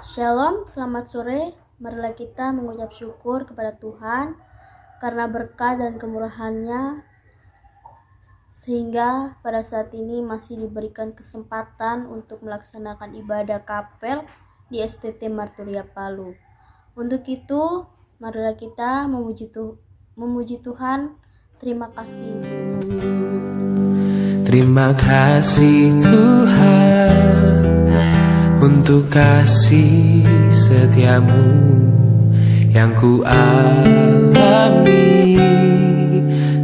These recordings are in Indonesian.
Shalom, selamat sore. Marilah kita mengucap syukur kepada Tuhan karena berkat dan kemurahan-Nya sehingga pada saat ini masih diberikan kesempatan untuk melaksanakan ibadah kapel di STT Marturia Palu. Untuk itu, marilah kita memuji Tuhan. Terima kasih. Terima kasih Tuhan untuk kasih setiamu yang ku alami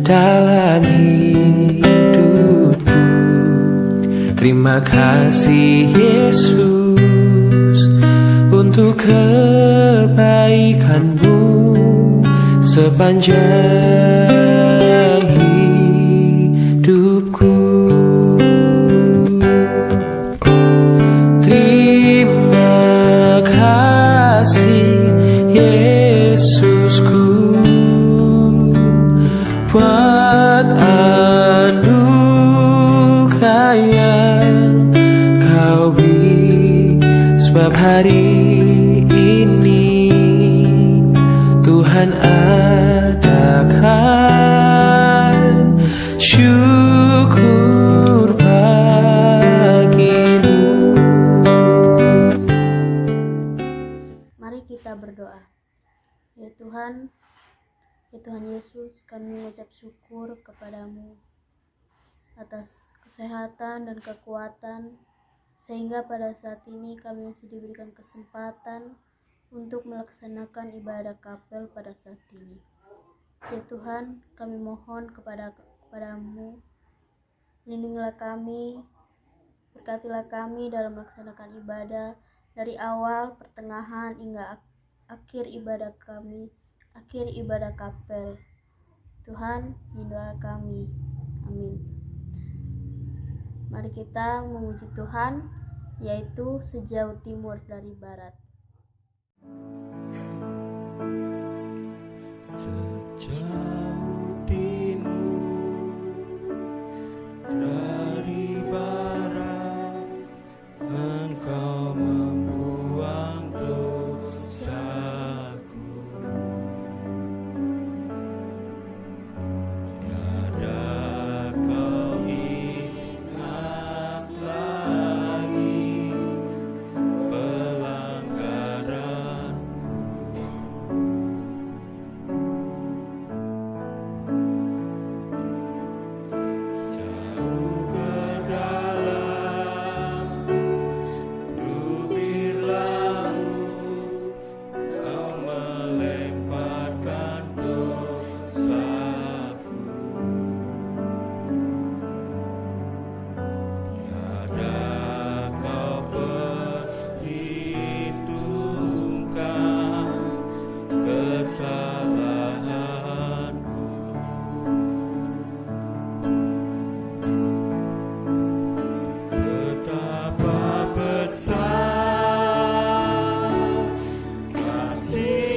dalam hidupku. Terima kasih Yesus untuk kebaikanmu sepanjang hidupku. Terima kasih Yesusku buat anugerah yang Kau beri, sebab hari ini Tuhan adakan syukur bagimu. Mari kita berdoa. Ya Tuhan Yesus, kami mengucap syukur kepadamu atas kesehatan dan kekuatan, sehingga pada saat ini kami masih diberikan kesempatan untuk melaksanakan ibadah kapel pada saat ini. Ya Tuhan, kami mohon kepadamu, lindungilah kami, berkatilah kami dalam melaksanakan ibadah dari awal, pertengahan, hingga akhir ibadah kapel. Tuhan, doa kami. Amin. Mari kita memuji Tuhan, yaitu sejauh timur dari barat. Sejauh timur dari barat, Engkau membuang dosaku. Tiada Kau ingat lagi pelanggaranku. Jauh ke dalam tubir laut, Kau melemparkan dosaku. Tiada Kau perhitungkan kesalahanku. Betapa besar kasih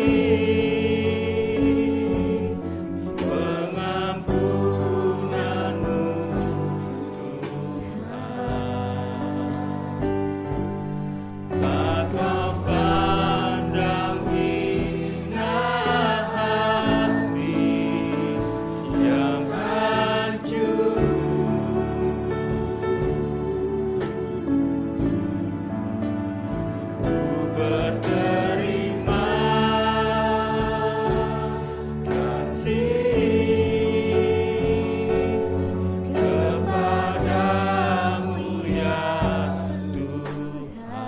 pengampunanmu, Tuhan. Tak Kau pandang hina hati yang hancur. Ku berterima kasih kepadamu ya Tuhan.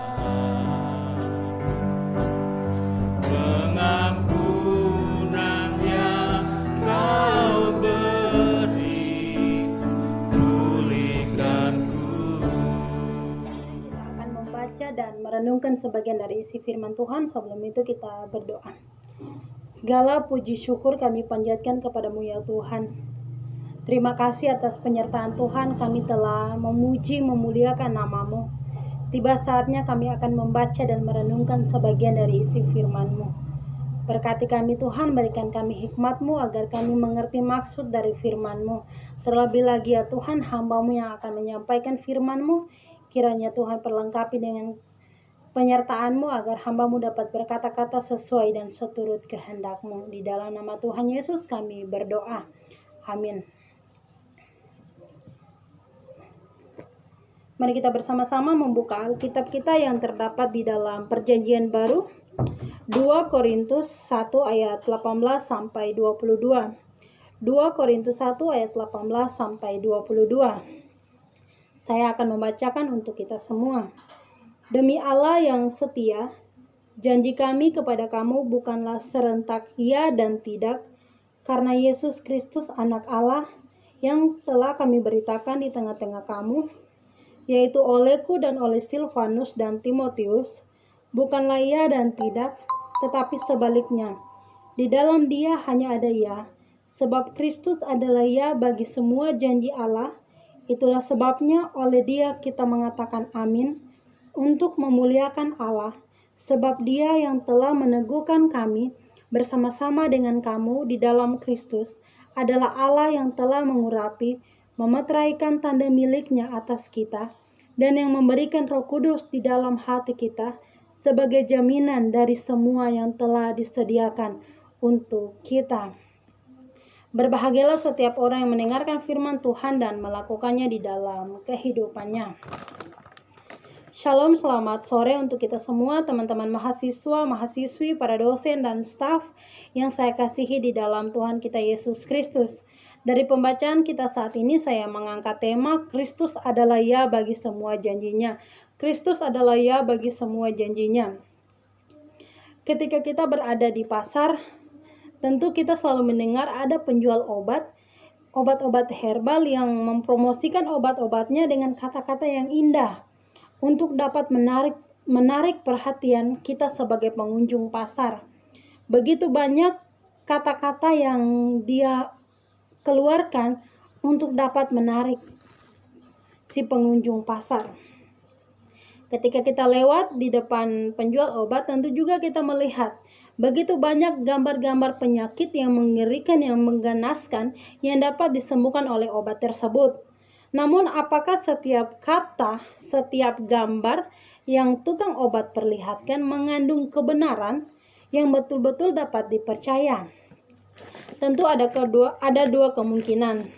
Pengampunan yang Kau beri, pulihkanku. Kita akan membaca dan merenungkan sebagian dari isi firman Tuhan. Sebelum itu kita berdoa. Segala puji syukur kami panjatkan kepadamu ya Tuhan. Terima kasih atas penyertaan Tuhan, kami telah memuji memuliakan nama-Mu. Tiba saatnya kami akan membaca dan merenungkan sebagian dari isi firman-Mu. Berkati kami Tuhan, berikan kami hikmat-Mu agar kami mengerti maksud dari firman-Mu. Terlebih lagi ya Tuhan, hamba-Mu yang akan menyampaikan firman-Mu, kiranya Tuhan perlengkapi dengan penyertaan-Mu agar hamba-Mu dapat berkata-kata sesuai dan seturut kehendak-Mu. Di dalam nama Tuhan Yesus kami berdoa. Amin. Mari kita bersama-sama membuka Alkitab kita yang terdapat di dalam Perjanjian Baru, 2 Korintus 1 ayat 18 sampai 22. 2 Korintus 1 ayat 18 sampai 22. Saya akan membacakan untuk kita semua. Demi Allah yang setia, janji kami kepada kamu bukanlah serentak ya dan tidak, karena Yesus Kristus anak Allah yang telah kami beritakan di tengah-tengah kamu, yaitu olehku dan oleh Silvanus dan Timotius, bukanlah ya dan tidak, tetapi sebaliknya. Di dalam Dia hanya ada ya, sebab Kristus adalah ya bagi semua janji Allah. Itulah sebabnya oleh Dia kita mengatakan amin, untuk memuliakan Allah, sebab Dia yang telah meneguhkan kami bersama-sama dengan kamu di dalam Kristus adalah Allah yang telah mengurapi, memeteraikan tanda miliknya atas kita, dan yang memberikan Roh Kudus di dalam hati kita sebagai jaminan dari semua yang telah disediakan untuk kita. Berbahagialah setiap orang yang mendengarkan firman Tuhan dan melakukannya di dalam kehidupannya. Shalom, selamat sore untuk kita semua, teman-teman mahasiswa, mahasiswi, para dosen dan staf yang saya kasihi di dalam Tuhan kita Yesus Kristus. Dari pembacaan kita saat ini saya mengangkat tema Kristus adalah ya bagi semua janjinya. Kristus adalah ya bagi semua janjinya. Ketika kita berada di pasar, tentu kita selalu mendengar ada penjual obat-obat herbal yang mempromosikan obat-obatnya dengan kata-kata yang indah untuk dapat menarik perhatian kita sebagai pengunjung pasar. Begitu banyak kata-kata yang dia keluarkan untuk dapat menarik si pengunjung pasar. Ketika kita lewat di depan penjual obat, tentu juga kita melihat begitu banyak gambar-gambar penyakit yang mengerikan, yang mengganaskan, yang dapat disembuhkan oleh obat tersebut. Namun apakah setiap kata, setiap gambar yang tukang obat perlihatkan mengandung kebenaran yang betul-betul dapat dipercaya? Tentu ada dua kemungkinan.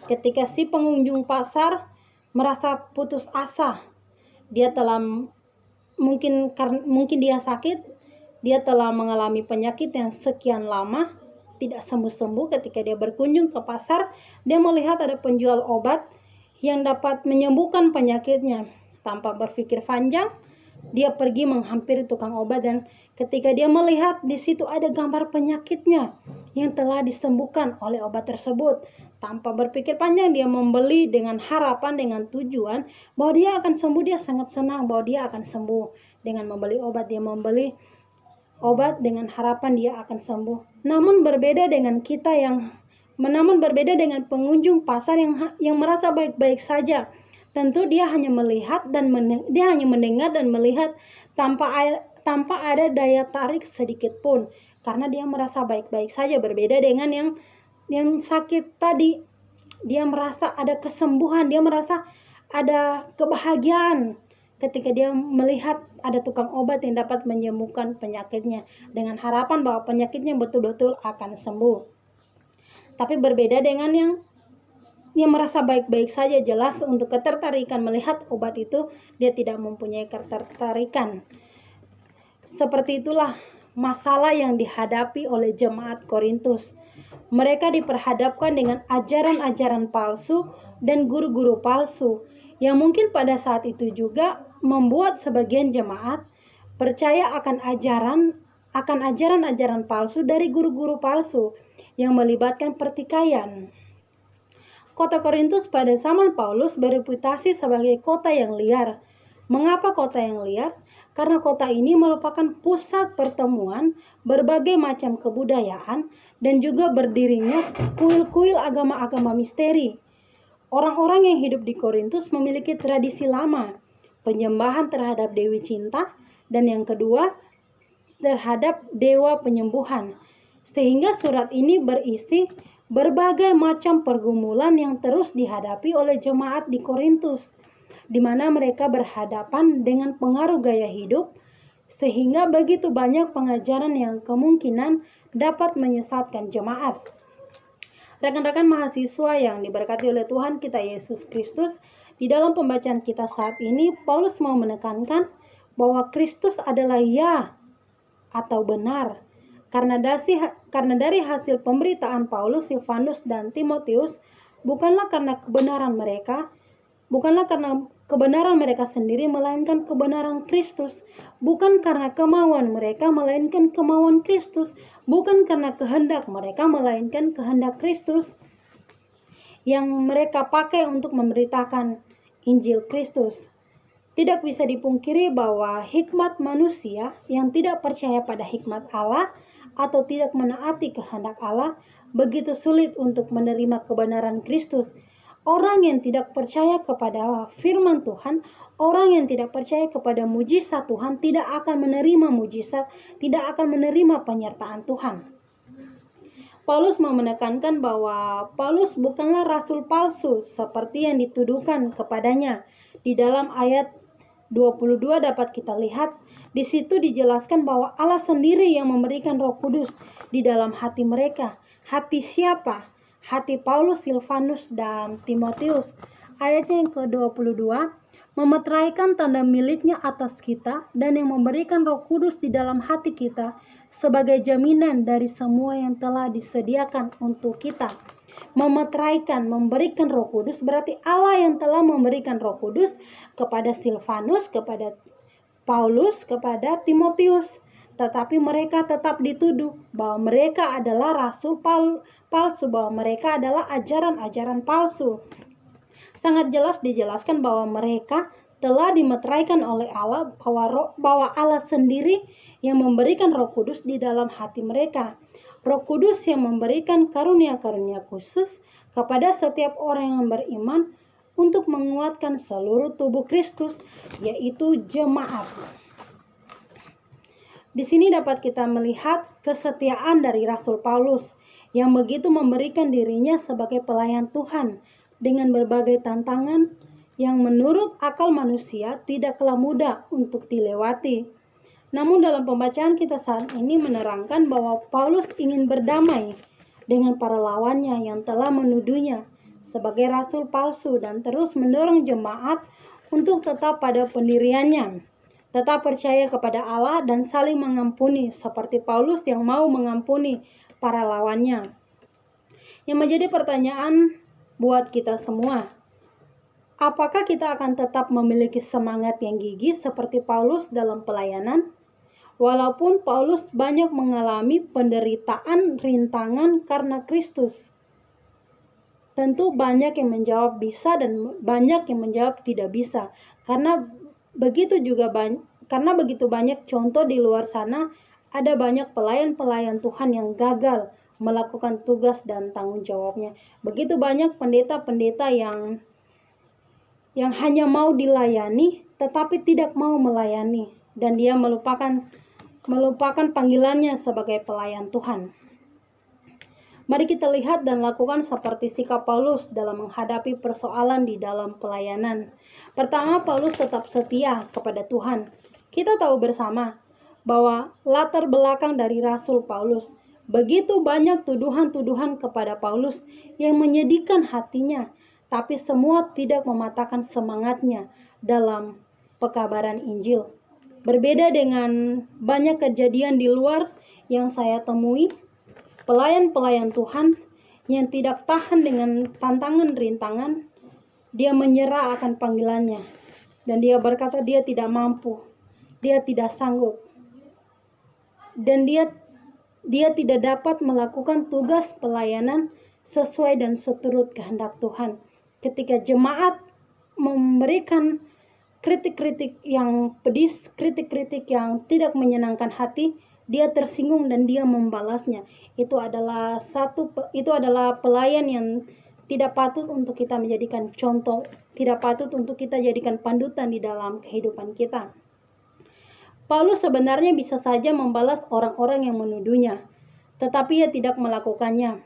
Ketika si pengunjung pasar merasa putus asa, dia telah mungkin dia sakit, dia telah mengalami penyakit yang sekian lama tidak sembuh-sembuh. Ketika dia berkunjung ke pasar, dia melihat ada penjual obat yang dapat menyembuhkan penyakitnya. Tanpa berpikir panjang, dia pergi menghampiri tukang obat, dan ketika dia melihat di situ ada gambar penyakitnya yang telah disembuhkan oleh obat tersebut, tanpa berpikir panjang dia membeli dengan harapan, dengan tujuan bahwa dia akan sembuh. Dia sangat senang bahwa dia akan sembuh dengan membeli obat. Dia membeli obat dengan harapan dia akan sembuh. Namun berbeda dengan pengunjung pasar yang merasa baik-baik saja. Tentu dia hanya melihat dan dia hanya mendengar dan melihat tanpa ada daya tarik sedikit pun, karena dia merasa baik-baik saja. Berbeda dengan yang sakit tadi, dia merasa ada kesembuhan, dia merasa ada kebahagiaan ketika dia melihat ada tukang obat yang dapat menyembuhkan penyakitnya dengan harapan bahwa penyakitnya betul-betul akan sembuh. Tapi berbeda dengan yang merasa baik-baik saja, jelas untuk ketertarikan melihat obat itu dia tidak mempunyai ketertarikan. Seperti itulah masalah yang dihadapi oleh jemaat Korintus. Mereka diperhadapkan dengan ajaran-ajaran palsu dan guru-guru palsu yang mungkin pada saat itu juga membuat sebagian jemaat percaya akan ajaran-ajaran palsu dari guru-guru palsu yang melibatkan pertikaian. Kota Korintus pada zaman Paulus bereputasi sebagai kota yang liar. Mengapa kota yang liar? Karena kota ini merupakan pusat pertemuan berbagai macam kebudayaan dan juga berdirinya kuil-kuil agama-agama misteri. Orang-orang yang hidup di Korintus memiliki tradisi lama, penyembahan terhadap Dewi Cinta, dan yang kedua terhadap Dewa Penyembuhan. Sehingga surat ini berisi berbagai macam pergumulan yang terus dihadapi oleh jemaat di Korintus. di mana mereka berhadapan dengan pengaruh gaya hidup, sehingga begitu banyak pengajaran yang kemungkinan dapat menyesatkan jemaat. Rekan-rekan mahasiswa yang diberkati oleh Tuhan kita Yesus Kristus, di dalam pembacaan kita saat ini, Paulus mau menekankan bahwa Kristus adalah ya atau benar. Karena dari hasil pemberitaan Paulus, Silvanus, dan Timotius, bukanlah karena kebenaran mereka sendiri, melainkan kebenaran Kristus. Bukan karena kemauan mereka, melainkan kemauan Kristus. Bukan karena kehendak mereka, melainkan kehendak Kristus yang mereka pakai untuk memberitakan Injil Kristus. Tidak bisa dipungkiri bahwa hikmat manusia yang tidak percaya pada hikmat Allah atau tidak menaati kehendak Allah begitu sulit untuk menerima kebenaran Kristus. Orang yang tidak percaya kepada firman Tuhan, orang yang tidak percaya kepada mujizat Tuhan tidak akan menerima mujizat, tidak akan menerima penyertaan Tuhan. Paulus mau menekankan bahwa Paulus bukanlah rasul palsu seperti yang dituduhkan kepadanya. Di dalam ayat 22 dapat kita lihat, di situ dijelaskan bahwa Allah sendiri yang memberikan Roh Kudus di dalam hati mereka. Hati siapa? Hati Paulus, Silvanus, dan Timotius. Ayatnya yang ke-22, memeteraikan tanda miliknya atas kita dan yang memberikan Roh Kudus di dalam hati kita sebagai jaminan dari semua yang telah disediakan untuk kita. Memeteraikan, memberikan Roh Kudus, berarti Allah yang telah memberikan Roh Kudus kepada Silvanus, kepada Paulus, kepada Timotius. Tetapi mereka tetap dituduh bahwa mereka adalah rasul palsu, bahwa mereka adalah ajaran-ajaran palsu. Sangat jelas dijelaskan bahwa mereka telah dimeteraikan oleh Allah, bahwa Allah sendiri yang memberikan Roh Kudus di dalam hati mereka. Roh Kudus yang memberikan karunia-karunia khusus kepada setiap orang yang beriman untuk menguatkan seluruh tubuh Kristus, yaitu jemaat. Di sini dapat kita melihat kesetiaan dari Rasul Paulus yang begitu memberikan dirinya sebagai pelayan Tuhan dengan berbagai tantangan yang menurut akal manusia tidaklah mudah untuk dilewati. Namun dalam pembacaan kita saat ini menerangkan bahwa Paulus ingin berdamai dengan para lawannya yang telah menuduhnya sebagai rasul palsu dan terus mendorong jemaat untuk tetap pada pendiriannya, tetap percaya kepada Allah dan saling mengampuni seperti Paulus yang mau mengampuni para lawannya. Yang menjadi pertanyaan buat kita semua, apakah kita akan tetap memiliki semangat yang gigih seperti Paulus dalam pelayanan? Walaupun Paulus banyak mengalami penderitaan, rintangan karena Kristus. Tentu banyak yang menjawab bisa dan banyak yang menjawab tidak bisa. Karena begitu banyak contoh di luar sana, ada banyak pelayan-pelayan Tuhan yang gagal melakukan tugas dan tanggung jawabnya. Begitu banyak pendeta-pendeta yang hanya mau dilayani tetapi tidak mau melayani, dan dia melupakan panggilannya sebagai pelayan Tuhan. Mari kita lihat dan lakukan seperti sikap Paulus dalam menghadapi persoalan di dalam pelayanan. Pertama, Paulus tetap setia kepada Tuhan. Kita tahu bersama bahwa latar belakang dari Rasul Paulus, begitu banyak tuduhan-tuduhan kepada Paulus yang menyedihkan hatinya, tapi semua tidak mematahkan semangatnya dalam pekabaran Injil. Berbeda dengan banyak kejadian di luar yang saya temui, pelayan-pelayan Tuhan yang tidak tahan dengan tantangan rintangan, dia menyerah akan panggilannya dan dia berkata dia tidak mampu, dia tidak sanggup, dan dia tidak dapat melakukan tugas pelayanan sesuai dan seturut kehendak Tuhan. Ketika jemaat memberikan kritik-kritik yang pedis, kritik-kritik yang tidak menyenangkan hati, dia tersinggung dan dia membalasnya. Itu adalah pelayan yang tidak patut untuk kita menjadikan contoh, tidak patut untuk kita jadikan pandutan di dalam kehidupan kita. Paulus sebenarnya bisa saja membalas orang-orang yang menuduhnya, tetapi ia tidak melakukannya.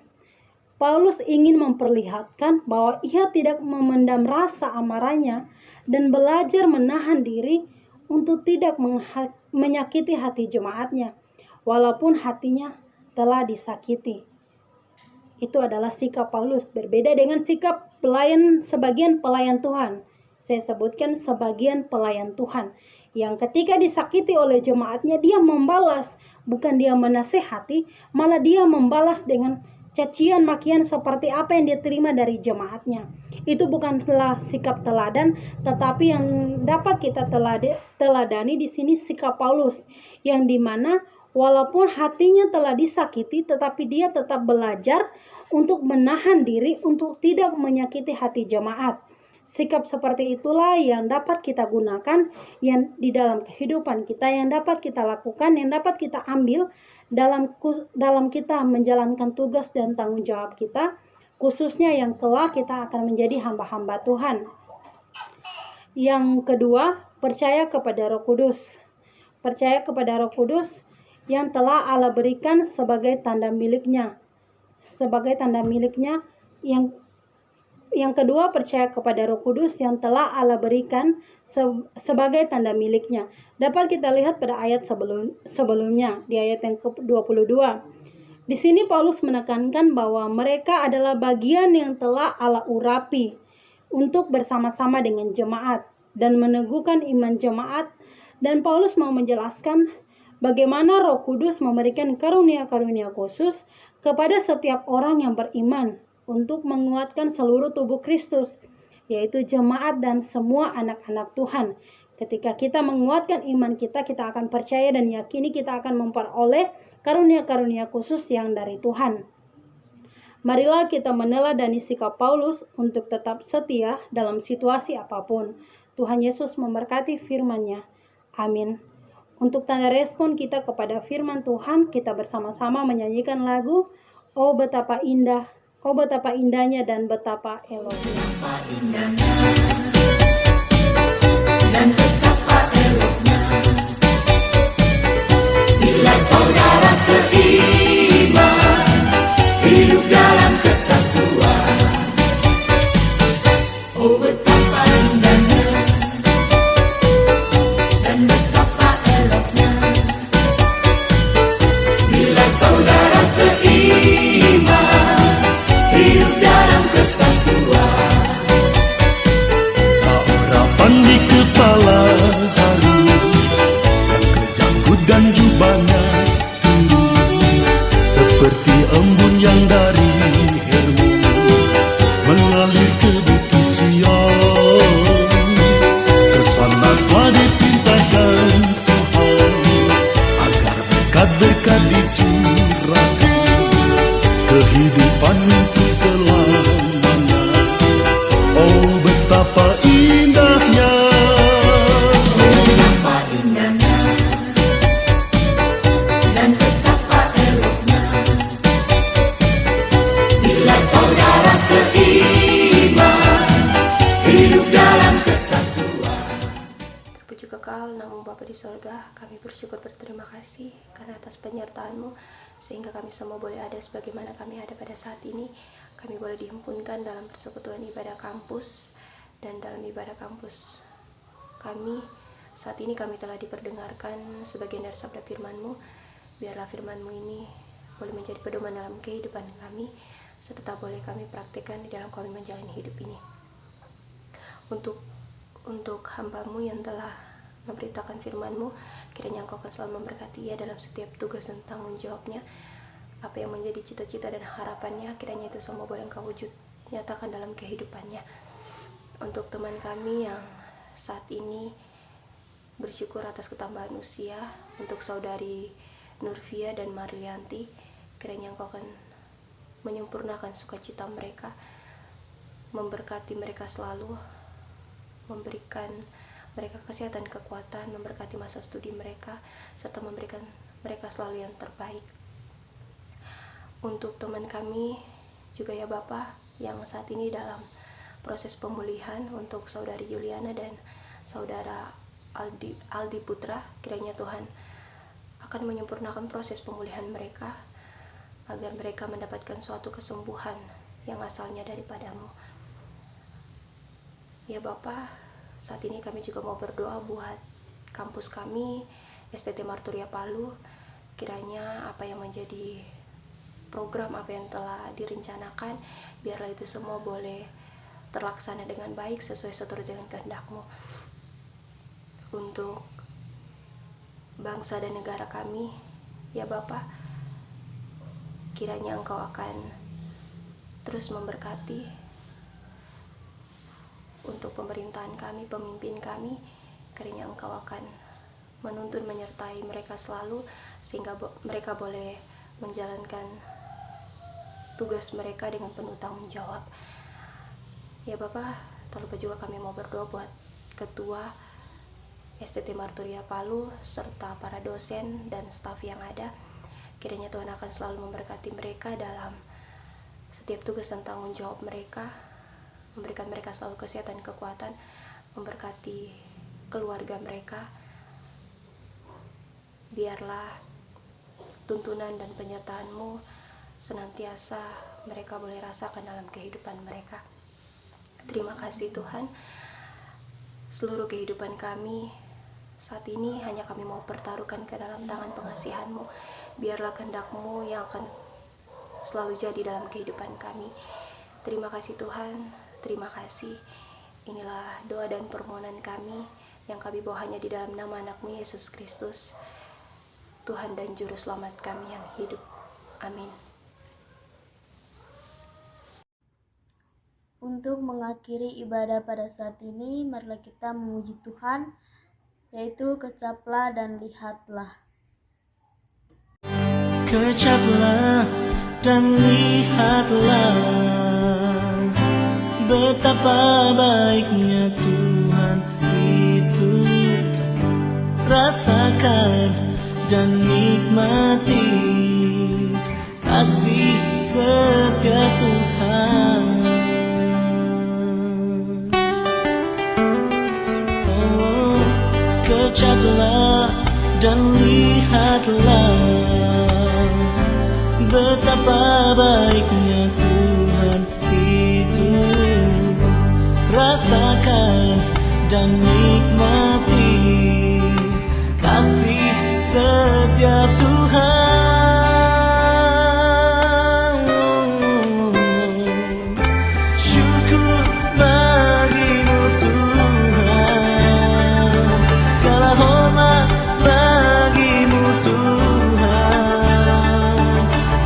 Paulus ingin memperlihatkan bahwa ia tidak memendam rasa amarahnya dan belajar menahan diri untuk tidak menyakiti hati jemaatnya, walaupun hatinya telah disakiti. Itu adalah sikap Paulus, berbeda dengan sikap sebagian pelayan Tuhan. Saya sebutkan sebagian pelayan Tuhan yang ketika disakiti oleh jemaatnya, dia membalas, bukan dia menasehati, malah dia membalas dengan cacian makian seperti apa yang dia terima dari jemaatnya. Itu bukanlah sikap teladan, tetapi yang dapat kita teladani di sini sikap Paulus, yang dimana walaupun hatinya telah disakiti, tetapi dia tetap belajar untuk menahan diri untuk tidak menyakiti hati jemaat. Sikap seperti itulah yang dapat kita gunakan, yang di dalam kehidupan kita, yang dapat kita lakukan, yang dapat kita ambil dalam kita menjalankan tugas dan tanggung jawab kita, khususnya yang kelak kita akan menjadi hamba-hamba Tuhan. Yang kedua, percaya kepada Roh Kudus. Percaya kepada Roh Kudus yang telah Allah berikan sebagai tanda miliknya. Sebagai tanda miliknya. Yang kedua, percaya kepada Roh Kudus yang telah Allah berikan sebagai tanda miliknya. Dapat kita lihat pada ayat sebelumnya, di ayat yang ke-22. Di sini Paulus menekankan bahwa mereka adalah bagian yang telah Allah urapi untuk bersama-sama dengan jemaat dan meneguhkan iman jemaat. Dan Paulus mau menjelaskan bagaimana Roh Kudus memberikan karunia-karunia khusus kepada setiap orang yang beriman untuk menguatkan seluruh tubuh Kristus, yaitu jemaat dan semua anak-anak Tuhan. Ketika kita menguatkan iman kita, kita akan percaya dan yakini kita akan memperoleh karunia-karunia khusus yang dari Tuhan. Marilah kita meneladani sikap Paulus untuk tetap setia dalam situasi apapun. Tuhan Yesus memberkati firman-Nya. Amin. Untuk tanda respon kita kepada firman Tuhan, kita bersama-sama menyanyikan lagu Oh betapa indah, oh betapa indahnya dan betapa eloknya. Betapa indahnya dan betapa eloknya bila saudara seiman hidup dalam kesatuan. Oh betapa indahnya dan betapa eloknya bila saudara seiman hidup dalam kesatuan. Tak harapan di kepala haru, rangka janggut dan jubahnya turun seperti embun yang dari Hermon mengalir ke bukit Sion. Kesana telah dipintakan Tuhan agar berkat-berkat dicurahkan, kehidupan untuk selamanya. Oh betapa indahnya, Betapa indahnya dan betapa eloknya bila saudara seiman hidup dalam kesatuan. Terpuji kekal namamu Bapa di sorga, kami bersyukur berterima kasih karena atas penyertaan-Mu sehingga kami semua boleh ada sebagaimana kami ada pada saat ini. Kami boleh dihimpunkan dalam persekutuan ibadah kampus, dan dalam ibadah kampus kami saat ini kami telah diperdengarkan sebagian dari sabda firman-Mu. Biarlah firman-Mu ini boleh menjadi pedoman dalam kehidupan kami, serta boleh kami praktikkan di dalam kami menjalani hidup ini. Untuk hamba-Mu yang telah memberitakan firman-Mu, kiranya Engkau akan selalu memberkati ia dalam setiap tugas dan tanggung jawabnya. Apa yang menjadi cita-cita dan harapannya, kiranya itu semua boleh Engkau wujud nyatakan dalam kehidupannya. Untuk teman kami yang saat ini bersyukur atas ketambahan usia, untuk saudari Nurvia dan Marlianti, kiranya Engkau akan menyempurnakan sukacita mereka, memberkati mereka selalu, memberikan mereka kesehatan, kekuatan, memberkati masa studi mereka, serta memberikan mereka selalu yang terbaik. Untuk teman kami juga ya Bapak, yang saat ini dalam proses pemulihan, untuk saudari Juliana dan saudara Aldi Putra, kiranya Tuhan akan menyempurnakan proses pemulihan mereka, agar mereka mendapatkan suatu kesembuhan yang asalnya daripadamu. Ya Bapa, saat ini kami juga mau berdoa buat kampus kami, STT Marturia Palu. Kiranya apa yang menjadi program, apa yang telah direncanakan, biarlah itu semua boleh terlaksana dengan baik sesuai seturut dengan kehendak-Mu. Untuk bangsa dan negara kami, ya Bapa, kiranya Engkau akan terus memberkati untuk pemerintahan kami, pemimpin kami. Kiranya Engkau akan menuntun, menyertai mereka selalu, sehingga mereka boleh menjalankan tugas mereka dengan penuh tanggung jawab. Ya Bapak, tak lupa juga kami mau berdoa buat Ketua STT Marturia Palu serta para dosen dan staf yang ada. Kiranya Tuhan akan selalu memberkati mereka dalam setiap tugas dan tanggung jawab mereka, memberikan mereka selalu kesehatan, kekuatan, memberkati keluarga mereka. Biarlah tuntunan dan penyertaan-Mu senantiasa mereka boleh rasakan dalam kehidupan mereka. Terima kasih Tuhan. Seluruh kehidupan kami saat ini hanya kami mau pertaruhkan ke dalam tangan pengasihan-Mu. Biarlah kehendak-Mu yang akan selalu jadi dalam kehidupan kami. Terima kasih Tuhan, terima kasih. Inilah doa dan permohonan kami yang kami bawa hanya di dalam nama anak-Mu Yesus Kristus, Tuhan dan Juru Selamat kami yang hidup. Amin. Untuk mengakhiri ibadah pada saat ini, marilah kita memuji Tuhan, yaitu kecaplah dan lihatlah. Kecaplah dan lihatlah betapa baiknya Tuhan itu. Rasakan dan nikmati kasih setia Tuhan. Oh, kecaplah dan lihatlah betapa baiknya Tuhan itu. Rasakan dan nikmati kasih setiap Tuhan. Syukur bagimu Tuhan, segala hormat bagimu Tuhan,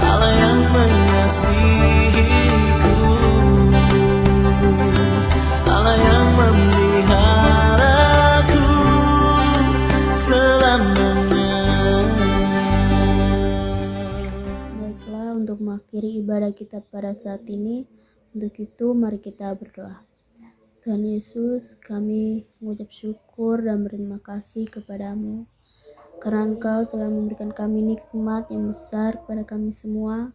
Allah yang mengasihiku, Allah yang memeliharaku selamanya. Baiklah, untuk mengakhiri ibadah kita pada saat ini, untuk itu mari kita berdoa. Tuhan Yesus, kami mengucap syukur dan berterima kasih kepadamu karena Engkau telah memberikan kami nikmat yang besar kepada kami semua,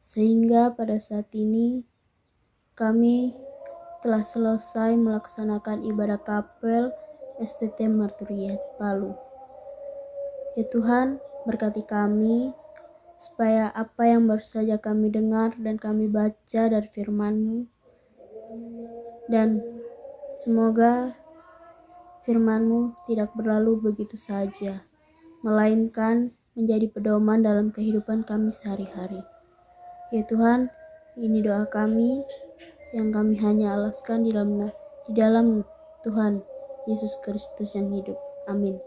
sehingga pada saat ini kami telah selesai melaksanakan ibadah kapel STT Marturia Palu. Ya Tuhan, berkati kami supaya apa yang baru saja kami dengar dan kami baca dari firman-Mu, dan semoga firman-Mu tidak berlalu begitu saja, melainkan menjadi pedoman dalam kehidupan kami sehari-hari. Ya Tuhan, ini doa kami yang kami hanya alaskan di dalam Tuhan Yesus Kristus yang hidup. Amin.